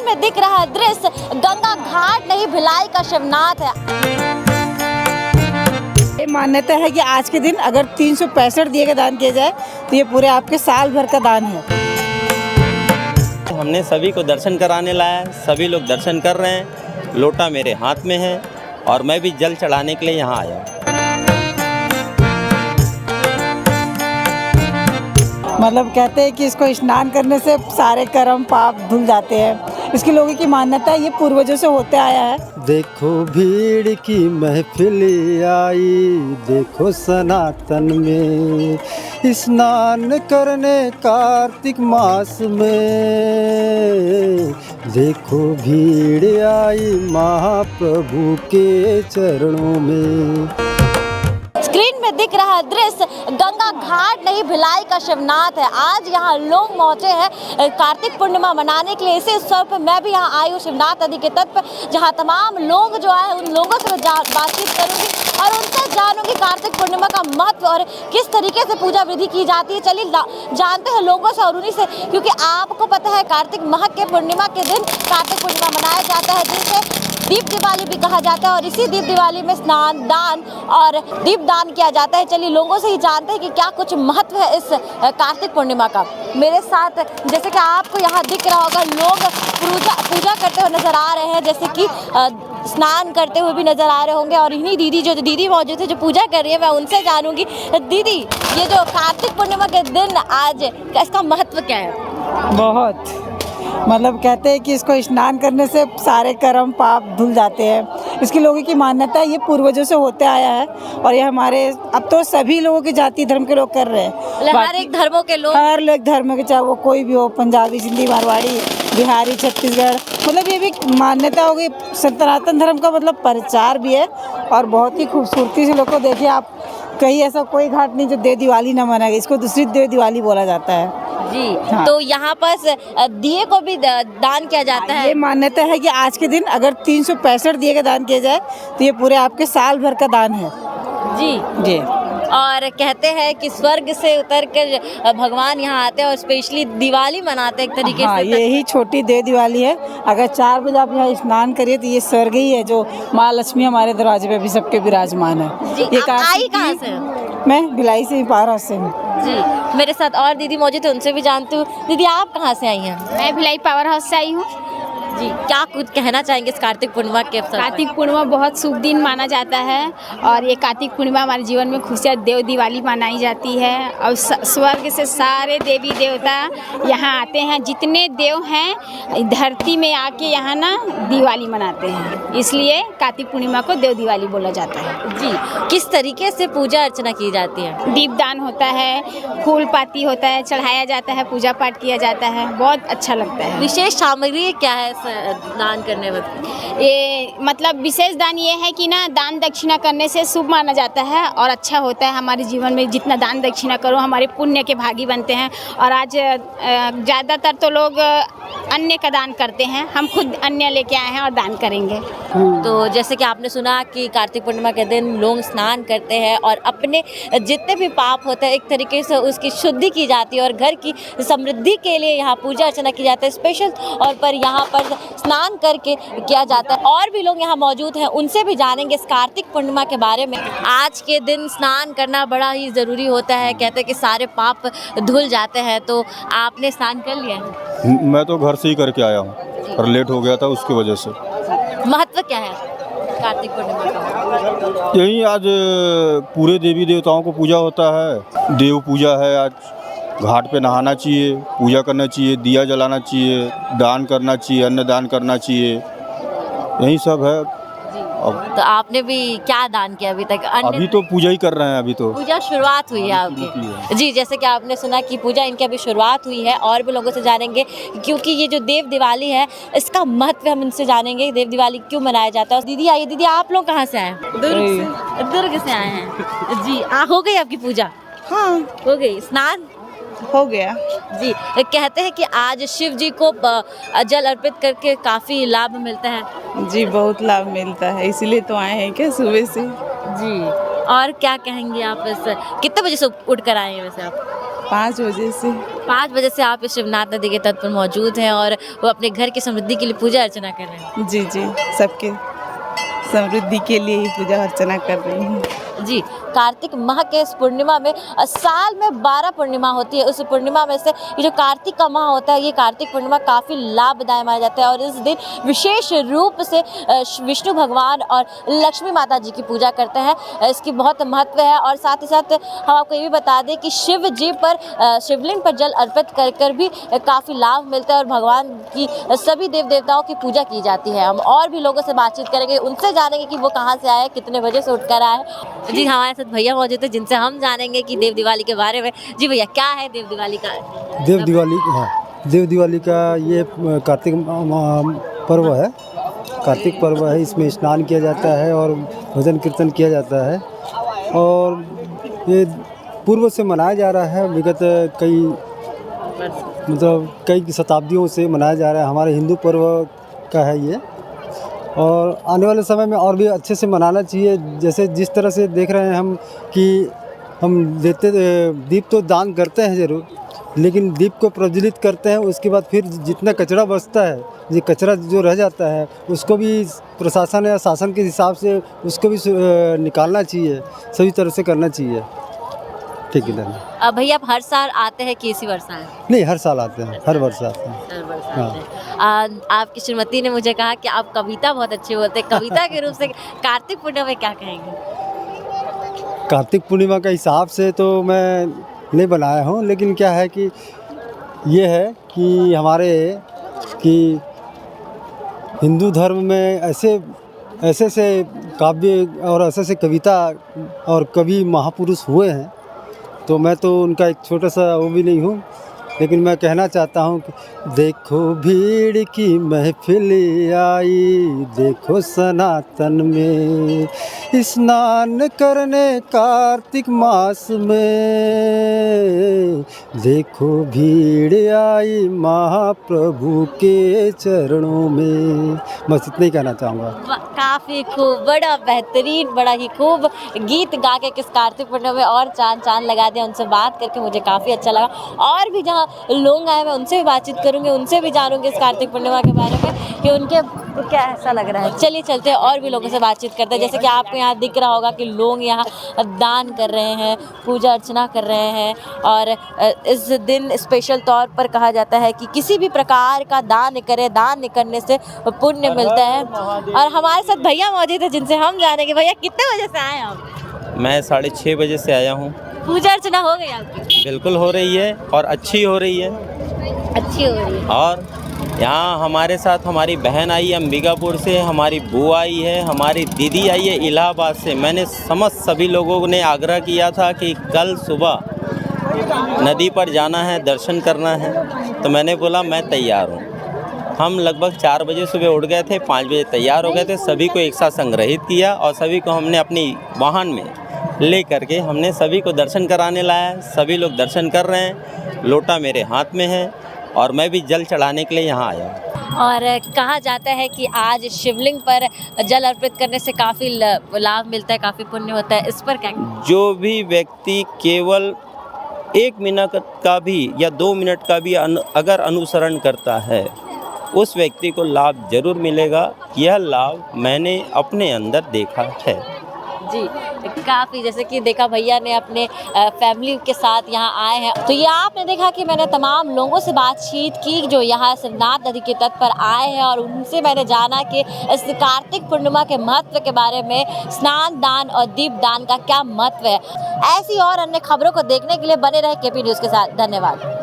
में दिख रहा दृश्य गंगा घाट नहीं भिलाई का शिवनाथ है। ये मान्यता है कि आज के दिन अगर 365 दिए का दान किया जाए तो ये पूरे आपके साल भर का दान है। हमने सभी को दर्शन कराने लाया, सभी लोग दर्शन कर रहे हैं। लोटा मेरे हाथ में है और मैं भी जल चढ़ाने के लिए यहाँ आया हूँ। मतलब कहते हैं कि इसको स्नान करने से सारे कर्म पाप धुल जाते हैं। इसकी लोगों की मान्यता है, ये पूर्वजों से होते आया है। देखो भीड़ की महफिल आई, देखो सनातन में स्नान करने कार्तिक मास में, देखो भीड़ आई महाप्रभु के चरणों में। स्क्रीन में दिख रहा दृश्य गंगा घाट नहीं भिलाई का शिवनाथ है। आज यहाँ लोग पहुँचे हैं कार्तिक पूर्णिमा मनाने के लिए। इसी उत्सव पर मैं भी यहाँ आई हूँ शिवनाथ नदी के तट पर, जहाँ तमाम लोग जो आए उन लोगों से मैं बातचीत करूँगी और उनसे जानूंगी कार्तिक पूर्णिमा का महत्व और किस तरीके से पूजा विधि की जाती है। चलिए जानते हैं लोगों से और उन्हीं से, क्योंकि आपको पता है कार्तिक माह के पूर्णिमा के दिन कार्तिक पूर्णिमा मनाया जाता है, जिसे दीप दिवाली भी कहा जाता है। और इसी दीप दिवाली में स्नान दान और दीप दान किया जाता है। चलिए लोगों से ही जानते हैं कि क्या कुछ महत्व है इस कार्तिक पूर्णिमा का। मेरे साथ जैसे कि आपको यहाँ दिख रहा होगा, लोग पूजा करते हुए नजर आ रहे हैं, जैसे कि स्नान करते हुए भी नजर आ रहे होंगे। और इन्हीं दीदी मौजूद है जो पूजा कर रही है, मैं उनसे जानूंगी। दीदी, ये जो कार्तिक पूर्णिमा के दिन आज इसका महत्व क्या है? बहुत मतलब कहते हैं कि इसको स्नान करने से सारे कर्म पाप धुल जाते हैं। इसकी लोगों की मान्यता है, ये पूर्वजों से होते आया है और ये हमारे अब तो सभी लोगों की जाति धर्म के लोग कर रहे हैं। हर एक धर्मों के लोग, हर एक धर्म के, चाहे वो कोई भी हो, पंजाबी, सिंधी, मारवाड़ी, बिहारी, छत्तीसगढ़, मतलब ये भी मान्यता होगी। सनातन धर्म का मतलब प्रचार भी है और बहुत ही खूबसूरती से लोग को देखिए आप, कहीं ऐसा कोई घाट नहीं जो देव दिवाली ना मनाए, इसको दूसरी देव दिवाली बोला जाता है जी। हाँ। तो यहाँ पर दिए को भी दान किया जाता है। ये मान्यता है कि आज के दिन अगर 365 दिए का दान किया जाए तो ये पूरे आपके साल भर का दान है। जी जी। और कहते हैं कि स्वर्ग से उतर कर भगवान यहाँ आते हैं और स्पेशली दिवाली मनाते हैं एक तरीके हाँ, से। यही छोटी देव दिवाली है। अगर 4 बजे आप यहाँ स्नान करिए तो ये स्वर्ग ही है, जो माँ लक्ष्मी हमारे दरवाजे पे भी सबके विराजमान है। जी, ये आप आई कहाँ से? मैं भिलाई से, पारा से हूँ। जी, मेरे साथ और दीदी मौजूद है, उनसे भी जानती हूँ। दीदी, आप कहाँ से आई हैं? मैं भिलाई पावर हाउस से आई हूँ। जी, क्या कुछ कहना चाहेंगे इस कार्तिक पूर्णिमा के अवसर पर? कार्तिक पूर्णिमा बहुत शुभ दिन माना जाता है और ये कार्तिक पूर्णिमा हमारे जीवन में खुशियाँ, देव दिवाली मनाई जाती है और स्वर्ग से सारे देवी देवता यहाँ आते हैं। जितने देव हैं धरती में आके यहाँ ना दिवाली मनाते हैं, इसलिए कार्तिक पूर्णिमा को देव दिवाली बोला जाता है। जी, किस तरीके से पूजा अर्चना की जाती है? दीपदान होता है, फूल पाती होता है, चढ़ाया जाता है, पूजा पाठ किया जाता है, बहुत अच्छा लगता है। विशेष सामग्री क्या है दान करने वक्त? ये मतलब विशेष दान ये है कि ना दान दक्षिणा करने से शुभ माना जाता है और अच्छा होता है हमारे जीवन में। जितना दान दक्षिणा करो हमारे पुण्य के भागी बनते हैं। और आज ज़्यादातर तो लोग अन्न का दान करते हैं, हम खुद अन्न लेके आए हैं और दान करेंगे। तो जैसे कि आपने सुना कि कार्तिक पूर्णिमा के दिन लोग स्नान करते हैं और अपने जितने भी पाप होते हैं एक तरीके से उसकी शुद्धि की जाती है और घर की समृद्धि के लिए यहाँ पूजा अर्चना की जाती है स्पेशल। और पर यहाँ पर स्नान करके किया जाता है। और भी लोग यहाँ मौजूद हैं, उनसे भी जानेंगे इस कार्तिक पूर्णिमा के बारे में। आज के दिन स्नान करना बड़ा ही ज़रूरी होता है, कहते हैं कि सारे पाप धुल जाते हैं। तो आपने स्नान कर लिया है? मैं तो घर से ही करके आया हूँ और लेट हो गया था उसकी वजह से। महत्व क्या है कार्तिक पूर्णिमा का? यही आज पूरे देवी देवताओं को पूजा होता है, देव पूजा है। आज घाट पे नहाना चाहिए, पूजा करना चाहिए, दिया जलाना चाहिए, दान करना चाहिए, अन्न दान करना चाहिए, यही सब है। तो आपने भी क्या दान किया अभी तक? अभी तो पूजा ही कर रहे हैं। अभी तो पूजा शुरुआत हुई है आपकी? जी, जैसे कि आपने सुना कि पूजा इनकी अभी शुरुआत हुई है। और भी लोगों से जानेंगे, क्योंकि ये जो देव दिवाली है इसका महत्व हम इनसे जानेंगे, देव दिवाली क्यों मनाया जाता है। दीदी आइए। दीदी, आप लोग कहाँ से आए हैं? दुर्ग से आए हैं। जी, हो गई आपकी पूजा? हाँ, हो गई। स्नान हो गया। जी, कहते हैं कि आज शिव जी को जल अर्पित करके काफ़ी लाभ मिलता है। जी, बहुत लाभ मिलता है, इसीलिए तो आए हैं क्या सुबह से। जी, और क्या कहेंगे आप? इस कितने बजे से उठ कर आए हैं वैसे आप? 5 बजे से। 5 बजे से आप इस शिवनाथ नदी के तट पर मौजूद हैं और वो अपने घर की समृद्धि के लिए पूजा अर्चना कर रहे हैं। जी जी, सबके समृद्धि के लिए ही पूजा अर्चना कर रही हूँ। जी, कार्तिक माह के इस पूर्णिमा में साल में 12 पूर्णिमा होती है। उस पूर्णिमा में से ये जो कार्तिक का माह होता है, ये कार्तिक पूर्णिमा काफ़ी लाभदायक माना जाता है और इस दिन विशेष रूप से विष्णु भगवान और लक्ष्मी माता जी की पूजा करते हैं। इसकी बहुत महत्व है और साथ ही साथ हम आपको ये भी बता दें कि शिव जी पर शिवलिंग पर जल अर्पित कर कर भी काफ़ी लाभ मिलता है और भगवान की सभी देव देवताओं की पूजा की जाती है। हम और भी लोगों से बातचीत करेंगे, उनसे जानेंगे कि वो कहाँ से आए, कितने बजे से उठकर आए। जी, हमारे साथ भैया मौजूद है जिनसे हम जानेंगे कि देव दिवाली के बारे में। जी भैया, क्या है देव दिवाली का? देव दिवाली का ये कार्तिक पर्व है। कार्तिक पर्व है, इसमें स्नान किया जाता है और भजन कीर्तन किया जाता है और ये पूर्व से मनाया जा रहा है। विगत कई शताब्दियों से मनाया जा रहा है। हमारे हिंदू पर्व का है ये और आने वाले समय में और भी अच्छे से मनाना चाहिए। जैसे जिस तरह से देख रहे हैं हम कि हम दीप तो दान करते हैं ज़रूर, लेकिन दीप को प्रज्वलित करते हैं, उसके बाद फिर जितना कचरा बचता है, ये कचरा जो रह जाता है, उसको भी प्रशासन या शासन के हिसाब से उसको भी निकालना चाहिए, सभी तरह से करना चाहिए। ठीक है धन्यवाद। अब भैया, आप हर साल आते हैं कि इसी वर्ष आए? नहीं, हर साल आते हैं, हर वर्ष आते हैं। हर वर्ष आते हैं। आपकी श्रीमती ने मुझे कहा कि आप कविता बहुत अच्छी बोलते हैं। कविता के रूप से कार्तिक पूर्णिमा में क्या कहेंगे? कार्तिक पूर्णिमा का हिसाब से तो मैं नहीं बनाया हूँ, लेकिन क्या है कि ये है कि हमारे कि हिंदू धर्म में ऐसे से काव्य और ऐसे कविता और कवि महापुरुष हुए हैं, तो मैं तो उनका एक छोटा सा वो भी नहीं हूँ, लेकिन मैं कहना चाहता हूँ कि देखो भीड़ की महफिल आई, देखो सनातन में स्नान करने कार्तिक मास में, देखो भीड़ आई महाप्रभु के चरणों में। बस इतना ही कहना चाहूँगा। काफ़ी खूब, बड़ा बेहतरीन, बड़ा ही खूब गीत गा के किस कार्तिक पूर्णिमा में और चांद लगा दिया। उनसे बात करके मुझे काफ़ी अच्छा लगा और भी जहाँ लोग आए मैं उनसे भी बातचीत करूँगी, उनसे भी जानूँगी इस कार्तिक पूर्णिमा के बारे में कि उनके क्या ऐसा लग रहा है। चलिए चलते हैं और भी लोगों से बातचीत करते हैं। जैसे कि आपको यहाँ दिख रहा होगा कि लोग यहाँ दान कर रहे हैं, पूजा अर्चना कर रहे हैं और इस दिन स्पेशल तौर पर कहा जाता है कि किसी भी प्रकार का दान करें, दान करने से पुण्य मिलता है। और हमारे साथ भैया मौजूद है जिनसे हम जानेंगे। भैया, कितने बजे से आए आप? मैं 6:30 बजे से आया हूँ। पूजा अर्चना हो गई आपकी? बिल्कुल हो रही है और अच्छी हो रही है। अच्छी हो रही है। और यहाँ हमारे साथ हमारी बहन आई है अंबिकापुर से, हमारी बुआ आई है, हमारी दीदी आई है इलाहाबाद से। मैंने समस्त सभी लोगों ने आग्रह किया था कि कल सुबह नदी पर जाना है, दर्शन करना है, तो मैंने बोला मैं तैयार हूँ। हम लगभग 4 बजे सुबह उठ गए थे, 5 बजे तैयार हो गए थे। सभी को एक साथ संग्रहित किया और सभी को हमने अपनी वाहन में ले करके हमने सभी को दर्शन कराने लाया। सभी लोग दर्शन कर रहे हैं, लोटा मेरे हाथ में है और मैं भी जल चढ़ाने के लिए यहाँ आया हूँ। और कहा जाता है कि आज शिवलिंग पर जल अर्पित करने से काफ़ी लाभ मिलता है, काफ़ी पुण्य होता है। इस पर क्या? जो भी व्यक्ति केवल 1 मिनट का भी या 2 मिनट का भी अगर अनुसरण करता है, उस व्यक्ति को लाभ जरूर मिलेगा। यह लाभ मैंने अपने अंदर देखा है। जी, काफ़ी जैसे कि देखा भैया ने अपने फैमिली के साथ यहाँ आए हैं, तो ये आपने देखा कि मैंने तमाम लोगों से बातचीत की जो यहाँ शिवनाथ नदी के तट पर आए हैं और उनसे मैंने जाना कि इस कार्तिक पूर्णिमा के महत्व के बारे में, स्नान दान और दीप दान का क्या महत्व है। ऐसी और अन्य खबरों को देखने के लिए बने रहे केपी न्यूज़ के साथ। धन्यवाद।